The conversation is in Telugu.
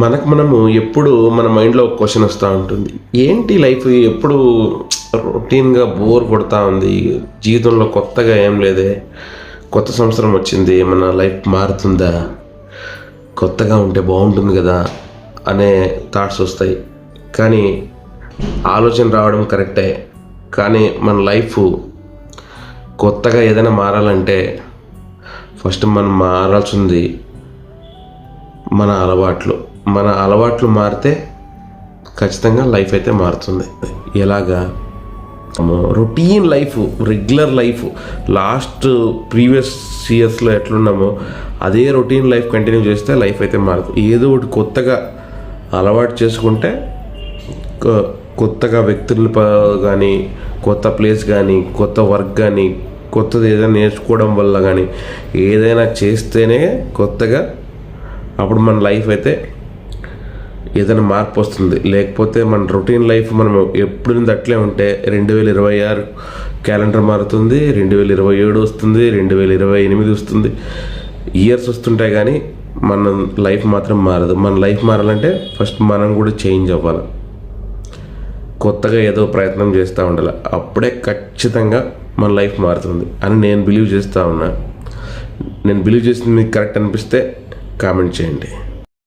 మనము ఎప్పుడు మన మైండ్లో ఒక క్వశ్చన్ వస్తూ ఉంటుంది. ఏంటి లైఫ్ ఎప్పుడు రొటీన్గా బోర్ కొడతా ఉంది, జీవితంలో కొత్తగా ఏం లేదే, కొత్త సంవత్సరం వచ్చింది, మన లైఫ్ మారుతుందా, కొత్తగా ఉంటే బాగుంటుంది కదా అనే థాట్స్ వస్తాయి. కానీ ఆలోచన రావడం కరెక్టే, కానీ మన లైఫ్ కొత్తగా ఏదైనా మారాలంటే ఫస్ట్ మనం మారాల్సింది మన అలవాట్లు మారితే ఖచ్చితంగా లైఫ్ అయితే మారుతుంది. ఎలాగా? Routine life, regular life, previous ఇయర్స్లో ఎట్లున్నామో అదే రొటీన్ లైఫ్ కంటిన్యూ చేస్తే లైఫ్ అయితే మారుతుంది. ఏదో ఒకటి కొత్తగా అలవాటు చేసుకుంటే, కొత్తగా వ్యక్తులు కానీ, కొత్త ప్లేస్ కానీ, కొత్త వర్క్ కానీ, కొత్తది ఏదైనా నేర్చుకోవడం వల్ల కానీ ఏదైనా చేస్తేనే కొత్తగా అప్పుడు మన లైఫ్ అయితే ఏదైనా మార్పు వస్తుంది. లేకపోతే మన రొటీన్ లైఫ్ మనం ఎప్పుడు అట్లే ఉంటే 2026 క్యాలెండర్ మారుతుంది, 2027 వస్తుంది, 2028 వస్తుంది, ఇయర్స్ వస్తుంటాయి, కానీ మన లైఫ్ మాత్రం మారదు. మన లైఫ్ మారాలంటే ఫస్ట్ మనం కూడా చేంజ్ అవ్వాలి, కొత్తగా ఏదో ప్రయత్నం చేస్తూ ఉండాలి. అప్పుడే ఖచ్చితంగా మన లైఫ్ మారుతుంది అని నేను బిలీవ్ చేస్తూ ఉన్నా. నేను బిలీవ్ చేసింది మీకు కరెక్ట్ అనిపిస్తే కామెంట్ చేయండి.